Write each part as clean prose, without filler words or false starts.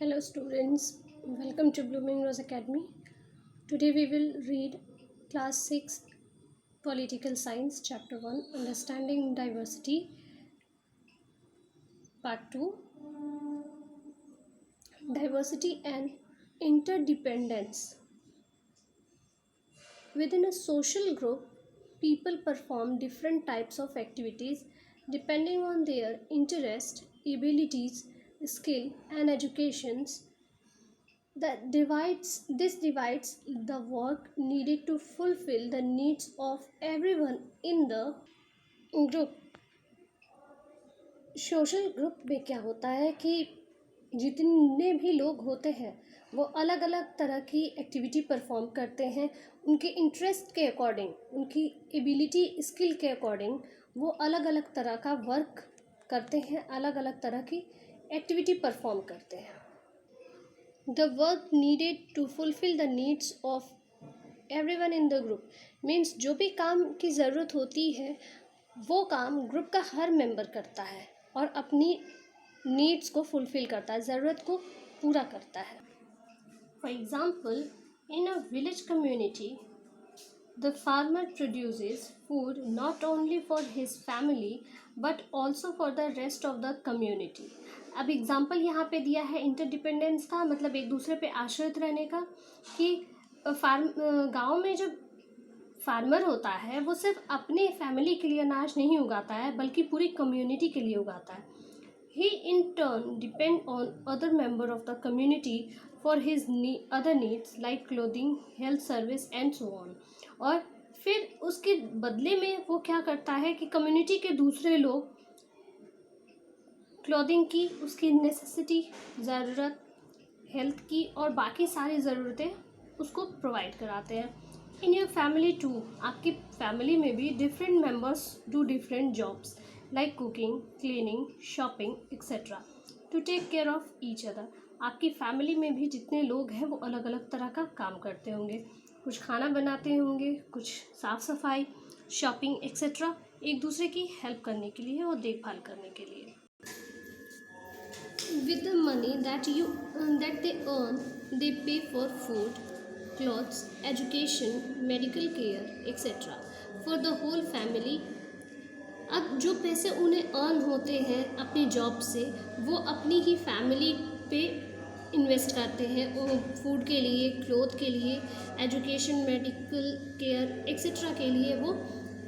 Hello students, welcome to Blooming Rose Academy. Today we will read class 6 Political Science chapter 1 Understanding Diversity part 2 Diversity and Interdependence. Within a social group, people perform different types of activities depending on their interest, abilities, skill and educations. This divides the work needed to fulfill the needs of everyone in the group. Social group में क्या होता है कि जितने भी लोग होते हैं वो अलग अलग तरह की एक्टिविटी परफॉर्म करते हैं। उनके इंटरेस्ट के अकॉर्डिंग, उनकी एबिलिटी स्किल के अकॉर्डिंग वो अलग अलग तरह का वर्क करते हैं, अलग अलग तरह की एक्टिविटी परफॉर्म करते हैं। The work needed to fulfill the needs of everyone in the group means जो भी काम की ज़रूरत होती है वो काम ग्रुप का हर मेंबर करता है और अपनी नीड्स को फुलफिल करता है, ज़रूरत को पूरा करता है। For example, in a village community the farmer produces food not only for his family but also for the rest of the community. अब एग्जाम्पल यहाँ पे दिया है इंटरडिपेंडेंस का, मतलब एक दूसरे पे आश्रित रहने का, कि गांव में जो फार्मर होता है वो सिर्फ अपने फैमिली के लिए अनाज नहीं उगाता है बल्कि पूरी कम्युनिटी के लिए उगाता है। He in turn depend on other member of the community for his other needs like clothing, health service and so on. और फिर उसके बदले में वो क्या करता है कि कम्युनिटी के दूसरे लोग क्लोथिंग की, उसकी नेसेसिटी, ज़रूरत, हेल्थ की और बाकी सारी ज़रूरतें उसको प्रोवाइड कराते हैं। इन योर फैमिली टू, आपकी फैमिली में भी different members do different jobs like cooking, cleaning, shopping etcetera to take care of each other. आपकी फैमिली में भी जितने लोग हैं वो अलग अलग तरह का काम करते होंगे, कुछ खाना बनाते होंगे, कुछ साफ़ सफाई, शॉपिंग एक्सेट्रा, एक दूसरे की हेल्प करने के लिए और देखभाल करने के लिए। With the money that they earn, they pay for food, clothes, education, medical care, etc. for the whole family. अब जो पैसे उन्हें अर्न होते हैं अपनी जॉब से वो अपनी ही फैमिली पे इन्वेस्ट करते हैं, फूड के लिए, क्लोथ के लिए, एजुकेशन, मेडिकल केयर एक्सेट्रा के लिए वो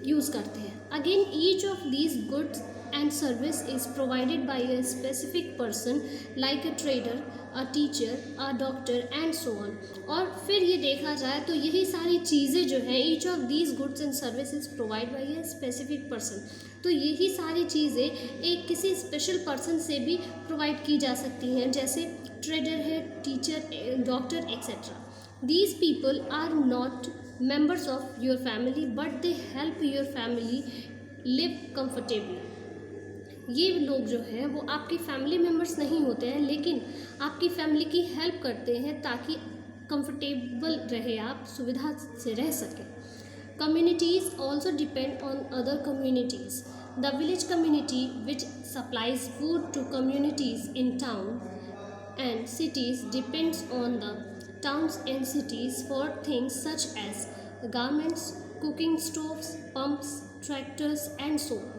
यूज़ करते हैं। Again each of these goods and service is provided by a specific person like a trader, a teacher, a doctor and so on. और फिर ये देखा जाए तो यही सारी चीज़ें जो हैं, each of these goods and services provide by a specific person, तो यही सारी चीज़ें एक किसी स्पेशल पर्सन से भी प्रोवाइड की जा सकती हैं, जैसे ट्रेडर है, teacher, doctor etcetera. These people are not members of your family but they help your family live comfortably. ये लोग जो है वो आपकी फैमिली मेम्बर्स नहीं होते हैं लेकिन आपकी फैमिली की हेल्प करते हैं ताकि कंफर्टेबल रहे, आप सुविधा से रह सकें। Communities also depend on other communities. The village community which supplies food to communities in town and cities depends on the towns and cities for things such as garments, cooking stoves, pumps, tractors and so on.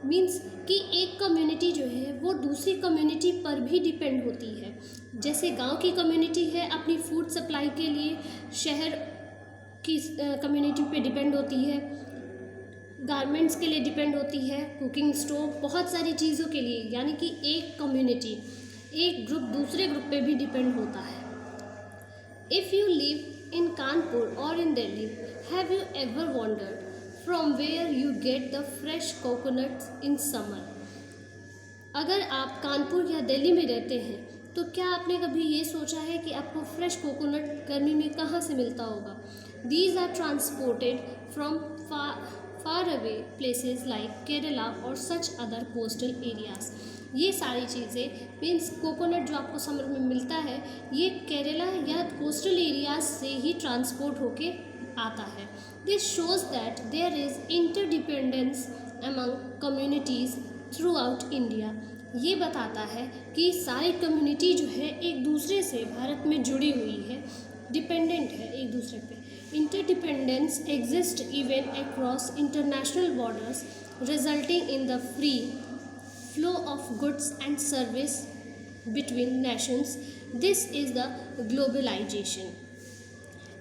Means कि एक community जो है वो दूसरी community पर भी depend होती है। जैसे गांव की कम्युनिटी है अपनी फूड सप्लाई के लिए, शहर की कम्युनिटी पे डिपेंड होती है, गारमेंट्स के लिए डिपेंड होती है, कुकिंग स्टोव, बहुत सारी चीज़ों के लिए, यानी कि एक कम्युनिटी, एक ग्रुप दूसरे ग्रुप पे भी डिपेंड होता है। If you live in Kanpur और in Delhi, have you ever wondered from where you get the fresh coconuts in summer? अगर आप कानपुर या दिल्ली में रहते हैं तो क्या आपने कभी ये सोचा है कि आपको फ्रेश कोकोनट गर्मी में कहाँ से मिलता होगा? These are transported from far away places like Kerala or such other coastal areas. ये सारी चीज़ें मीन्स कोकोनट जो आपको समर में मिलता है ये केरला या कोस्टल एरियाज से ही ट्रांसपोर्ट होके आता है। This shows that there is interdependence among communities throughout India. ये बताता है कि सारी कम्युनिटी जो है एक दूसरे से भारत में जुड़ी हुई है, डिपेंडेंट है एक दूसरे पे। Interdependence exist even across international borders resulting in the free flow of goods and service between nations. This is the globalisation.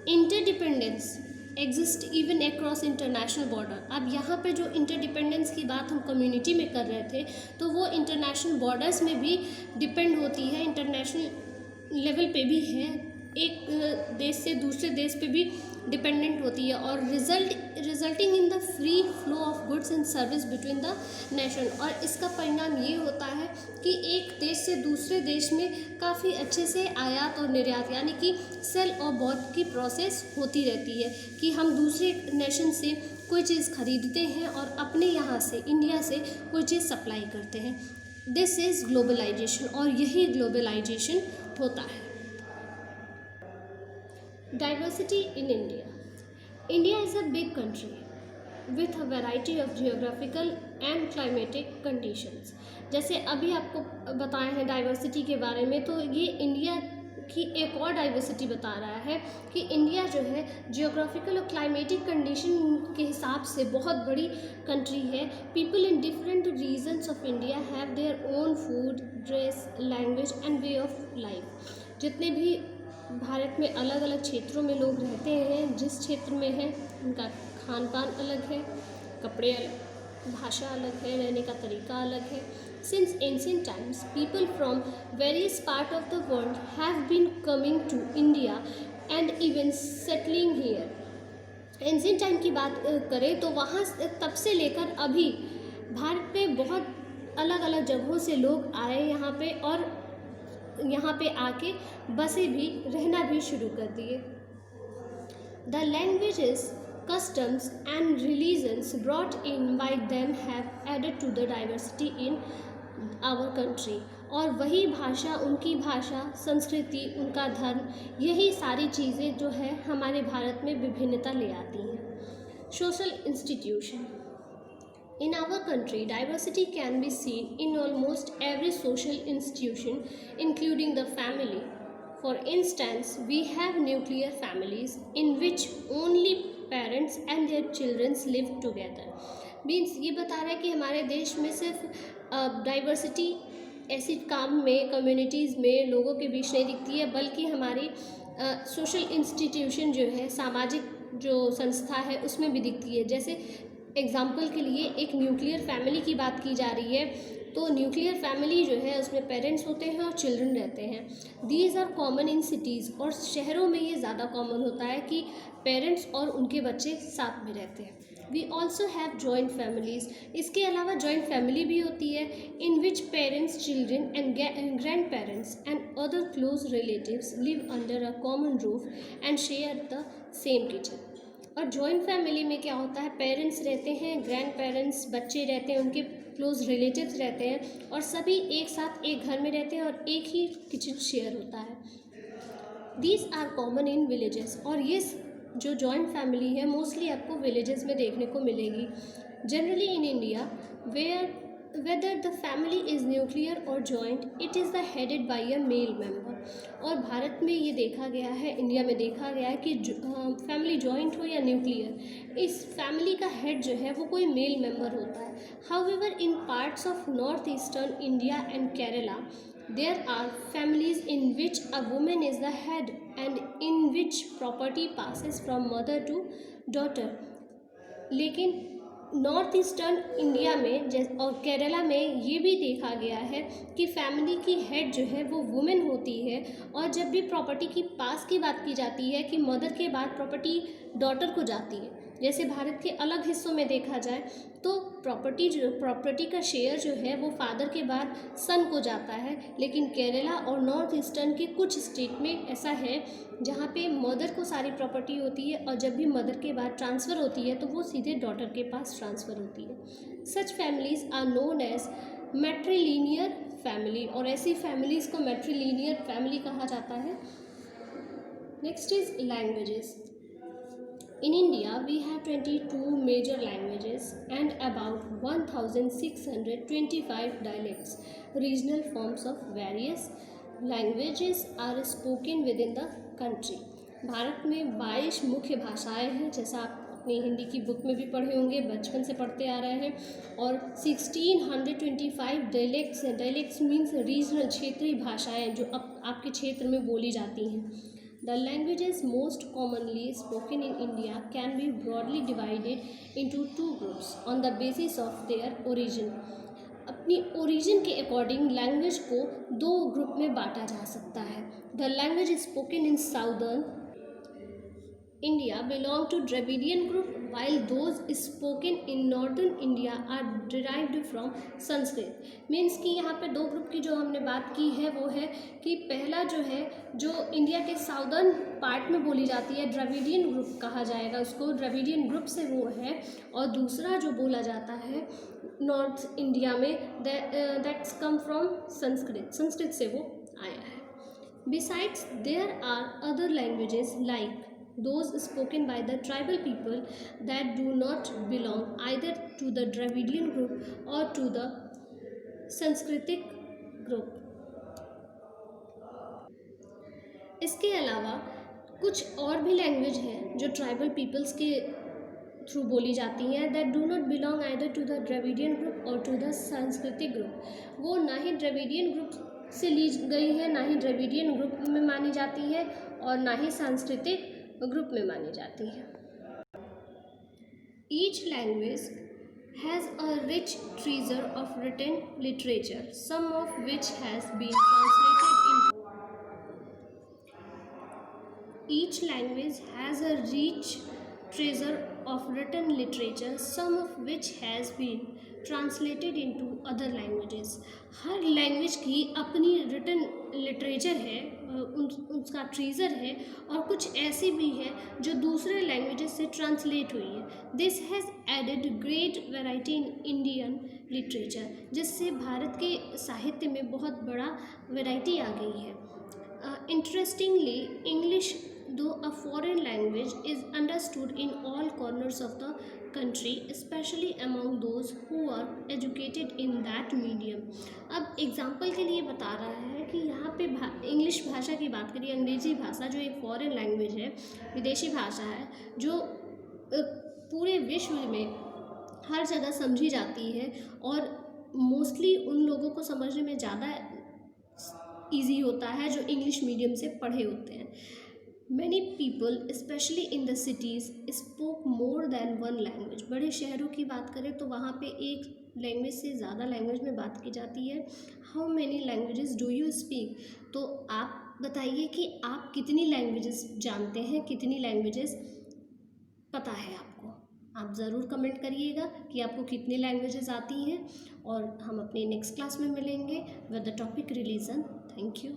Interdependence exist even across international border. अब यहाँ पे जो इंटरडिपेंडेंस की बात हम कम्युनिटी में कर रहे थे, तो वो इंटरनेशनल बॉर्डर्स में भी डिपेंड होती है, इंटरनेशनल लेवल पे भी है, एक देश से दूसरे देश पे भी डिपेंडेंट होती है, और resulting in the free flow of goods and service between the nation. और इसका परिणाम ये होता है कि एक देश से दूसरे देश में काफ़ी अच्छे से आयात और निर्यात, यानी कि सेल और बॉट की प्रोसेस होती रहती है कि हम दूसरे नेशन से कोई चीज़ खरीदते हैं और अपने यहाँ से, इंडिया से कोई चीज़ सप्लाई करते हैं। दिस इज़ ग्लोबलाइजेशन, और यही ग्लोबलाइजेशन होता है। Diversity in India. India is a big country with a variety of geographical and climatic conditions. जैसे अभी आपको बताए हैं डाइवर्सिटी के बारे में, तो ये इंडिया की एक और डाइवर्सिटी बता रहा है कि इंडिया जो है जियोग्राफिकल और क्लाइमेटिक कंडीशन के हिसाब से बहुत बड़ी कंट्री है। People in different regions of India have their own food, dress, language and way of life. जितने भी भारत में अलग अलग क्षेत्रों में लोग रहते हैं, जिस क्षेत्र में हैं उनका खान पान अलग है, कपड़े अलग, भाषा अलग है, रहने का तरीका अलग है। Since ancient times people from various part of the world have been coming to India and even settling here. Ancient time की बात करें तो वहाँ तब से लेकर अभी भारत में बहुत अलग अलग जगहों से लोग आए यहाँ पे, और यहाँ पे आके बसे भी, रहना भी शुरू कर दिए। The languages, customs and religions brought in by them have added to the diversity in our country। और वही भाषा, उनकी भाषा, संस्कृति, उनका धर्म, यही सारी चीज़ें जो है हमारे भारत में विभिन्नता ले आती हैं। Social institution. In our country, diversity can be seen in almost every social institution, including the family. For instance, we have nuclear families in which only parents and their children live together. Means ये बता रहा है कि हमारे देश में सिर्फ diversity ऐसी काम में, कम्युनिटीज़ में लोगों के बीच नहीं दिखती है, बल्कि हमारी सोशल इंस्टीट्यूशन जो है, सामाजिक जो संस्था है, उसमें भी दिखती है। जैसे एग्जाम्पल के लिए एक न्यूक्लियर फैमिली की बात की जा रही है, तो न्यूक्लियर फैमिली जो है उसमें पेरेंट्स होते हैं और चिल्ड्रन रहते हैं। These are common in cities, और शहरों में ये ज़्यादा कॉमन होता है कि पेरेंट्स और उनके बच्चे साथ में रहते हैं। We also have joint families. इसके अलावा जॉइंट फैमिली भी होती है, in which parents, children and grand parents and other close relatives live under a common roof and share the same kitchen. और जॉइंट फैमिली में क्या होता है, पेरेंट्स रहते हैं, ग्रैंड पेरेंट्स, बच्चे रहते हैं, उनके क्लोज रिलेटिव्स रहते हैं, और सभी एक साथ एक घर में रहते हैं और एक ही किचन शेयर होता है। These are common in villages. और ये जो जॉइंट फैमिली है मोस्टली आपको विलेजेस में देखने को मिलेगी। Generally in India whether the family is nuclear or joint, it is the headed by a male member। और भारत में ये देखा गया है, इंडिया में देखा गया है कि फैमिली जॉइंट हो या न्यूक्लियर, इस फैमिली का हेड जो है वो कोई मेल मेंबर होता है। However in parts of north eastern India and Kerala there are families in which a woman is the head and in which property passes from mother to daughter। लेकिन north eastern India में और केरला में ये भी देखा गया है कि फैमिली की हेड जो है वो वुमेन होती है, और जब भी प्रॉपर्टी की पास की बात की जाती है कि मदर के बाद प्रॉपर्टी डॉटर को जाती है। जैसे भारत के अलग हिस्सों में देखा जाए तो प्रॉपर्टी का शेयर जो है वो फादर के बाद सन को जाता है, लेकिन केरला और नॉर्थ ईस्टर्न के कुछ स्टेट में ऐसा है जहाँ पे मदर को सारी प्रॉपर्टी होती है, और जब भी मदर के बाद ट्रांसफ़र होती है तो वो सीधे डॉटर के पास ट्रांसफ़र होती है। Such families are known as matrilineal family, और ऐसी फैमिलीज़ को मैट्रिलिनियर फैमिली कहा जाता है। Next is languages. In India, we have 22 major languages and about 1625 dialects. Regional forms of various languages are spoken within the country. Bharat में 22 मुख्य भाषाएं हैं, जैसा आप अपनी हिंदी की बुक में भी पढ़े होंगे, बचपन से पढ़ते आ रहे हैं। और 1625 डायलेक्ट्स हैं। डायलेक्ट्स मीन्स रीजनल, क्षेत्रीय भाषाएं जो आपके क्षेत्र में बोली जाती हैं। The languages most commonly spoken in India can be broadly divided into two groups on the basis of their origin. अपनी ओरिजिन के अकॉर्डिंग लैंग्वेज को दो ग्रुप में बांटा जा सकता है। The language spoken in southern India belong to Dravidian group, while those spoken in northern India are derived from Sanskrit. Means कि यहाँ पे दो ग्रुप की जो हमने बात की है वो है कि पहला जो है, जो इंडिया के साउदर्न पार्ट में बोली जाती है, द्रविडियन ग्रुप कहा जाएगा उसको, द्रविडियन ग्रुप से वो है। और दूसरा जो बोला जाता है नॉर्थ इंडिया में, that's come from Sanskrit, Sanskrit से वो आया है। Besides there are other languages like those spoken by the tribal people that do not belong either to the Dravidian group or to the Sanskritic group. इसके अलावा कुछ और भी लैंग्वेज हैं जो ट्राइबल पीपल्स के थ्रू बोली जाती हैं, that do not belong either to the Dravidian group or to the Sanskritic group. वो ना ही द्रविडियन ग्रुप से ली गई है, ना ही द्रविडियन ग्रुप में मानी जाती है और ना ही सांस्कृतिक ग्रुप में मानी जाती है। Each language has a rich treasure of written literature, some of which has been translated into. Each language has a rich treasure of written literature, some of which has been translated into other languages. Her language की अपनी written literature है, उसका treasure है, और कुछ ऐसी भी है जो दूसरे लैंग्वेजेस से ट्रांसलेट हुई है। This has added great variety in Indian literature, जिससे भारत के साहित्य में बहुत बड़ा वैरायटी आ गई है। Interestingly, English, though a foreign language, is understood in all corners of the country, especially among those who are educated in that medium. अब example के लिए बता रहा है कि यहाँ पे इंग्लिश भाषा की बात करिए, अंग्रेज़ी भाषा जो एक फॉरेन लैंग्वेज है, विदेशी भाषा है, जो पूरे विश्व में हर जगह समझी जाती है और मोस्टली उन लोगों को समझने में ज़्यादा ईजी होता है जो इंग्लिश मीडियम से पढ़े होते हैं। Many people specially in the cities spoke more than one language. बड़े शहरों की बात करें तो वहाँ पे एक लैंग्वेज से ज़्यादा लैंग्वेज में बात की जाती है। How many languages do you speak? तो आप बताइए कि आप कितनी लैंग्वेजेस जानते हैं, कितनी लैंग्वेजेस पता है आपको। आप ज़रूर कमेंट करिएगा कि आपको कितनी लैंग्वेजेस आती हैं, और हम अपने नेक्स्ट क्लास में मिलेंगे with the topic religion. Thank you.